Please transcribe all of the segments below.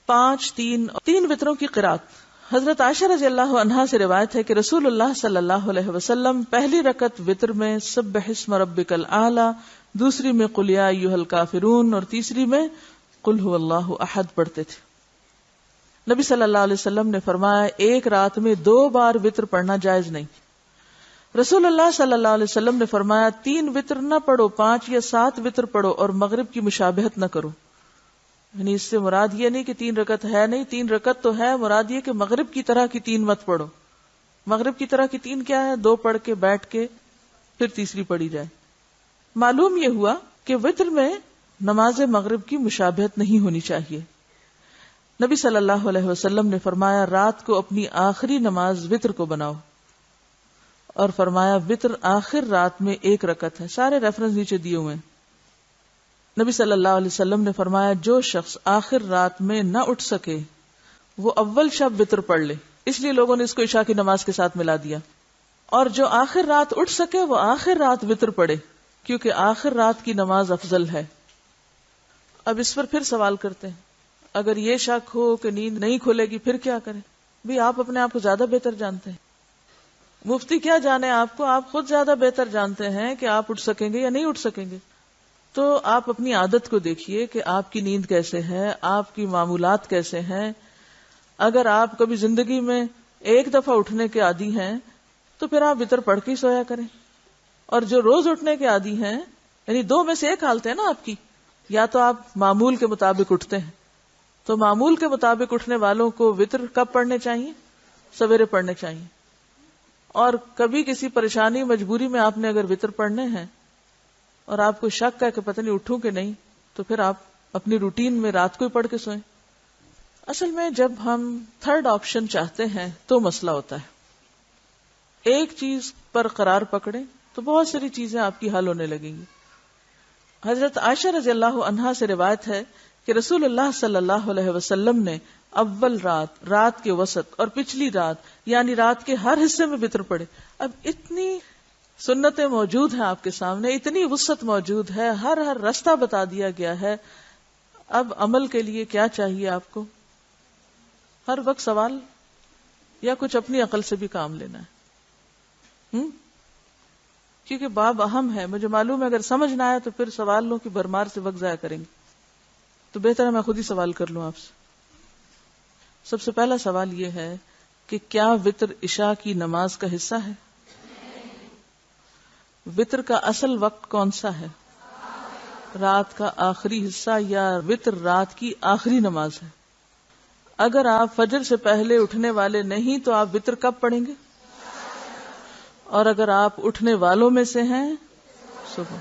تین وطروں کی قرات۔ حضرت عائشہ رضی اللہ عنہا سے روایت ہے کہ رسول اللہ صلی اللہ علیہ وسلم پہلی رکعت وطر میں سبح اسم ربک الاعلی، دوسری میں قل یا ایھا الکافرون اور تیسری میں قل ھو اللہ احد پڑھتے تھے۔ نبی صلی اللہ علیہ وسلم نے فرمایا ایک رات میں 2 بار وطر پڑھنا جائز نہیں۔ رسول اللہ صلی اللہ علیہ وسلم نے فرمایا 3 وطر نہ پڑھو، 5 یا 7 وطر پڑھو اور مغرب کی مشابہت نہ کرو۔ یعنی اس سے مراد یہ نہیں کہ 3 رکعت ہے، نہیں 3 رکعت تو ہے، مراد یہ کہ مغرب کی طرح کی 3 مت پڑھو۔ مغرب کی طرح کی 3 کیا ہے؟ 2 پڑھ کے بیٹھ کے پھر تیسری پڑھی جائے۔ معلوم یہ ہوا کہ وطر میں نماز مغرب کی مشابہت نہیں ہونی چاہیے۔ نبی صلی اللہ علیہ وسلم نے فرمایا رات کو اپنی آخری نماز وطر کو بناؤ، اور فرمایا وطر آخر رات میں 1 رکعت ہے۔ سارے ریفرنس نیچے دیے ہوئے ہیں۔ نبی صلی اللہ علیہ وسلم نے فرمایا جو شخص آخر رات میں نہ اٹھ سکے وہ اول شب وطر پڑھ لے، اس لیے لوگوں نے اس کو عشاء کی نماز کے ساتھ ملا دیا، اور جو آخر رات اٹھ سکے وہ آخر رات وطر پڑھے، کیونکہ آخر رات کی نماز افضل ہے۔ اب اس پر پھر سوال کرتے ہیں، اگر یہ شک ہو کہ نیند نہیں کھلے گی پھر کیا کریں؟ بھی آپ اپنے آپ کو زیادہ بہتر جانتے ہیں، مفتی کیا جانے آپ کو، آپ خود زیادہ بہتر جانتے ہیں کہ آپ اٹھ سکیں گے یا نہیں اٹھ سکیں گے۔ تو آپ اپنی عادت کو دیکھیے کہ آپ کی نیند کیسے ہے، آپ کی معمولات کیسے ہیں۔ اگر آپ کبھی زندگی میں 1 دفعہ اٹھنے کے عادی ہیں تو پھر آپ وطر پڑھ کے ہی سویا کریں، اور جو روز اٹھنے کے عادی ہیں، یعنی 2 میں سے 1 حالت ہے نا آپ کی، یا تو آپ معمول کے مطابق اٹھتے ہیں، تو معمول کے مطابق اٹھنے والوں کو وطر کب پڑھنے چاہیے؟ سویرے پڑھنے چاہیے۔ اور کبھی کسی پریشانی مجبوری میں آپ نے اگر وطر پڑھنے ہیں اور آپ کو شک ہے کہ پتہ نہیں اٹھوں کہ نہیں، تو پھر آپ اپنی روٹین میں رات کو ہی پڑھ کے سوئیں۔ اصل میں جب ہم 3rd آپشن چاہتے ہیں تو مسئلہ ہوتا ہے۔ ایک چیز پر قرار پکڑیں تو بہت ساری چیزیں آپ کی حل ہونے لگیں گی۔ حضرت عائشہ رضی اللہ عنہا سے روایت ہے کہ رسول اللہ صلی اللہ علیہ وسلم نے اول رات، رات کے وسط اور پچھلی رات یعنی رات کے ہر حصے میں وطر پڑے۔ اب اتنی سنتیں موجود ہیں آپ کے سامنے، اتنی وسعت موجود ہے، ہر راستہ بتا دیا گیا ہے، اب عمل کے لیے کیا چاہیے آپ کو؟ ہر وقت سوال یا کچھ اپنی عقل سے بھی کام لینا ہے، کیونکہ باب اہم ہے۔ مجھے معلوم ہے اگر سمجھ نہ آئے تو پھر سوالوں کی بھرمار سے وقت ضائع کریں گے، تو بہتر ہے میں خود ہی سوال کر لوں آپ سے۔ سب سے پہلا سوال یہ ہے کہ کیا وطر عشاء کی نماز کا حصہ ہے؟ وطر کا اصل وقت کون سا ہے؟ رات کا آخری حصہ، یا وطر رات کی آخری نماز ہے؟ اگر آپ فجر سے پہلے اٹھنے والے نہیں تو آپ وطر کب پڑھیں گے؟ اور اگر آپ اٹھنے والوں میں سے ہیں صبح۔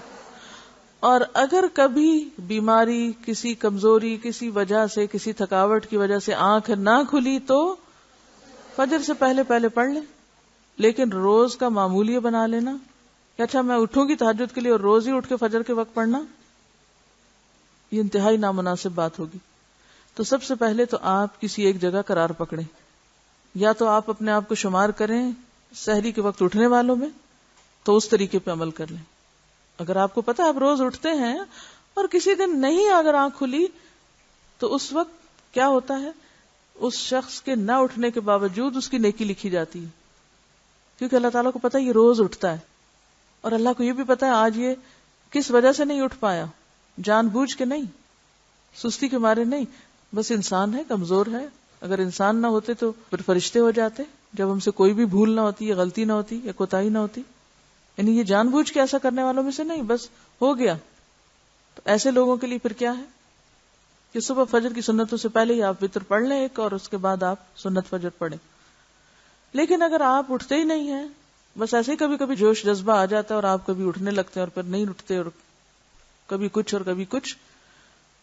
اور اگر کبھی بیماری، کسی کمزوری، کسی وجہ سے، کسی تھکاوٹ کی وجہ سے آنکھ نہ کھلی تو فجر سے پہلے پڑھ لیں، لیکن روز کا معمول یہ بنا لینا کہ اچھا میں اٹھوں گی تہجد کے لیے اور روز ہی اٹھ کے فجر کے وقت پڑھنا، یہ انتہائی نامناسب بات ہوگی۔ تو سب سے پہلے تو آپ کسی ایک جگہ قرار پکڑیں، یا تو آپ اپنے آپ کو شمار کریں سحری کے وقت اٹھنے والوں میں، تو اس طریقے پہ عمل کر لیں۔ اگر آپ کو پتا آپ روز اٹھتے ہیں اور کسی دن نہیں اگر آنکھ کھلی تو اس وقت کیا ہوتا ہے، اس شخص کے نہ اٹھنے کے باوجود اس کی نیکی لکھی جاتی ہے، کیونکہ اللہ تعالیٰ کو پتا ہے یہ روز اٹھتا ہے، اور اللہ کو یہ بھی پتا ہے آج یہ کس وجہ سے نہیں اٹھ پایا، جان بوجھ کے نہیں، سستی کے مارے نہیں، بس انسان ہے، کمزور ہے۔ اگر انسان نہ ہوتے تو پھر فرشتے ہو جاتے، جب ہم سے کوئی بھی بھول نہ ہوتی یا غلطی نہ ہوتی یا کوتاہی نہ ہوتی، یعنی یہ جان بوجھ کے ایسا کرنے والوں میں سے نہیں، بس ہو گیا۔ تو ایسے لوگوں کے لیے پھر کیا ہے کہ صبح فجر کی سنتوں سے پہلے ہی آپ وتر پڑھ لیں ایک، اور اس کے بعد آپ سنت فجر پڑھیں۔ لیکن اگر آپ اٹھتے ہی نہیں ہیں، بس ایسے ہی کبھی کبھی جوش جذبہ آ جاتا ہے اور آپ کبھی اٹھنے لگتے ہیں اور پھر نہیں اٹھتے، اور کبھی کچھ اور کبھی کچھ،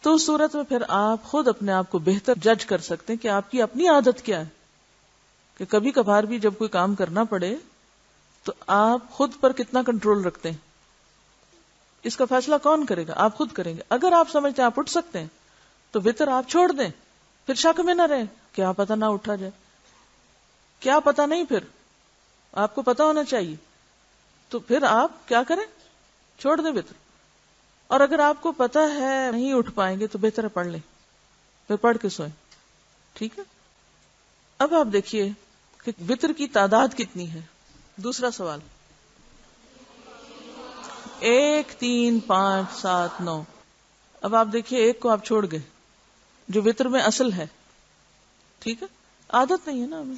تو اس صورت میں پھر آپ خود اپنے آپ کو بہتر جج کر سکتے ہیں کہ آپ کی اپنی عادت کیا ہے، کہ کبھی کبھار بھی جب کوئی کام کرنا پڑے تو آپ خود پر کتنا کنٹرول رکھتے ہیں۔ اس کا فیصلہ کون کرے گا؟ آپ خود کریں گے۔ اگر آپ سمجھتے ہیں آپ اٹھ سکتے ہیں تو وتر آپ چھوڑ دیں، پھر شک میں نہ رہیں، کیا پتہ نہ اٹھا جائے، کیا پتہ نہیں، پھر آپ کو پتہ ہونا چاہیے، تو پھر آپ کیا کریں، چھوڑ دیں وتر۔ اور اگر آپ کو پتہ ہے نہیں اٹھ پائیں گے تو بہتر ہے پڑھ لیں، پھر پڑھ کے سوئیں۔ ٹھیک ہے. اب آپ دیکھیے کہ وتر کی تعداد کتنی ہے. دوسرا سوال 1 3 5 7 9. اب آپ دیکھیے ایک کو آپ چھوڑ گئے جو وتر میں اصل ہے. ٹھیک ہے, عادت نہیں ہے نا ہمیں,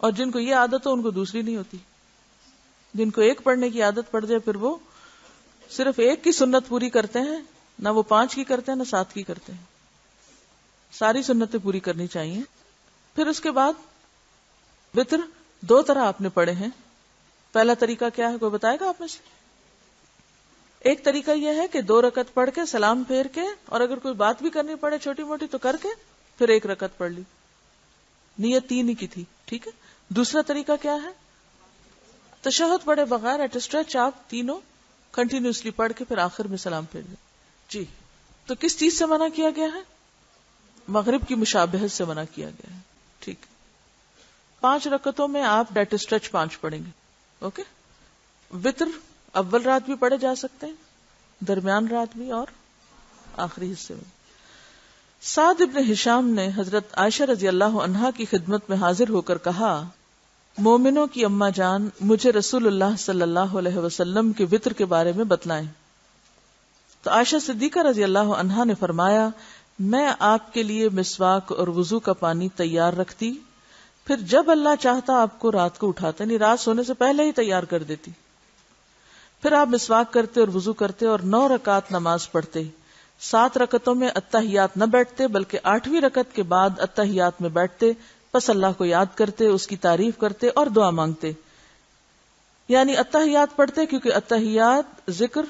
اور جن کو یہ عادت ہو ان کو دوسری نہیں ہوتی. جن کو ایک پڑھنے کی عادت پڑ جائے پھر وہ صرف ایک کی سنت پوری کرتے ہیں, نہ وہ 5 کی کرتے ہیں نہ 7 کی کرتے ہیں. ساری سنتیں پوری کرنی چاہیے. پھر اس کے بعد وتر 2 طرح آپ نے پڑھے ہیں. پہلا طریقہ کیا ہے, کوئی بتائے گا آپ میں سے؟ ایک طریقہ یہ ہے کہ 2 رکعت پڑھ کے سلام پھیر کے, اور اگر کوئی بات بھی کرنی پڑے چھوٹی موٹی تو کر کے پھر 1 رکعت پڑھ لی. نیت 3 ہی کی تھی. ٹھیک ہے. دوسرا طریقہ کیا ہے, تشہد پڑھے بغیر ایٹ اسٹریچ آپ تینوں کنٹینیوسلی پڑھ کے پھر آخر میں سلام پھیر دیں. جی, تو کس چیز سے منع کیا گیا ہے؟ مغرب کی مشابہت سے منع کیا گیا ہے. ٹھیک. 5 رکعتوں میں آپ ڈیٹ اسٹریچ 5 پڑھیں گے. اوکے. وتر اول رات بھی پڑھے جا سکتے ہیں, درمیان رات بھی, اور آخری حصے میں. سعد ابن ہشام نے حضرت عائشہ رضی اللہ عنہا کی خدمت میں حاضر ہو کر کہا, مومنوں کی اماں جان, مجھے رسول اللہ صلی اللہ علیہ وسلم کے وتر کے بارے میں بتلائیں. تو عائشہ صدیقہ رضی اللہ عنہا نے فرمایا, میں آپ کے لیے مسواک اور وضو کا پانی تیار رکھتی, پھر جب اللہ چاہتا آپ کو رات کو اٹھاتا, یعنی رات سونے سے پہلے ہی تیار کر دیتی. پھر آپ مسواک کرتے اور وضو کرتے اور 9 رکعت نماز پڑھتے. 7 رکعتوں میں اتحیات نہ بیٹھتے بلکہ 8ویں رکعت کے بعد اتحیات میں بیٹھتے, پس اللہ کو یاد کرتے, اس کی تعریف کرتے اور دعا مانگتے. یعنی اتحیات پڑھتے کیونکہ اتحیات ذکر,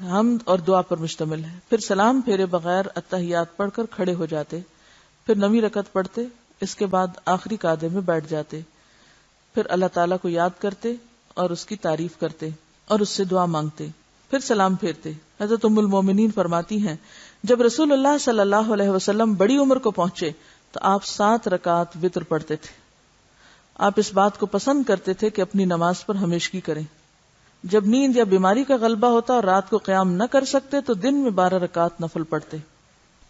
حمد اور دعا پر مشتمل ہے. پھر سلام پھیرے بغیر اتحیات پڑھ کر کھڑے ہو جاتے, پھر 9ویں رکعت پڑھتے, اس کے بعد آخری قعدے میں بیٹھ جاتے, پھر اللہ تعالیٰ کو یاد کرتے اور اس کی تعریف کرتے اور اس سے دعا مانگتے, پھر سلام پھیرتے. حضرت ام المومنین فرماتی ہیں, جب رسول اللہ صلی اللہ علیہ وسلم بڑی عمر کو پہنچے تو آپ 7 رکعت وتر پڑھتے تھے. آپ اس بات کو پسند کرتے تھے کہ اپنی نماز پر ہمیشگی کریں. جب نیند یا بیماری کا غلبہ ہوتا اور رات کو قیام نہ کر سکتے تو دن میں 12 رکعت نفل پڑھتے.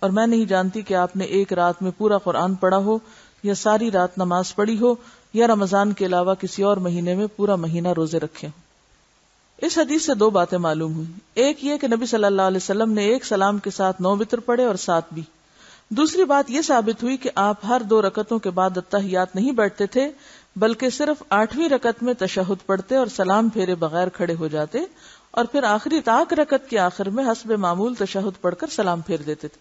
اور میں نہیں جانتی کہ آپ نے ایک رات میں پورا قرآن پڑھا ہو, یا ساری رات نماز پڑھی ہو, یا رمضان کے علاوہ کسی اور مہینے میں پورا مہینہ روزے رکھے ہوں. اس حدیث سے 2 باتیں معلوم ہوئی. ایک یہ کہ نبی صلی اللہ علیہ وسلم نے ایک سلام کے ساتھ 9 وتر پڑھے اور 7 بھی. دوسری بات یہ ثابت ہوئی کہ آپ ہر 2 رکعتوں کے بعد اتحیات نہیں بیٹھتے تھے بلکہ صرف 8ویں رکعت میں تشہد پڑھتے اور سلام پھیرے بغیر کھڑے ہو جاتے, اور پھر آخری رکعت کے آخر میں حسب معمول تشہد پڑھ کر سلام پھیر دیتے تھے.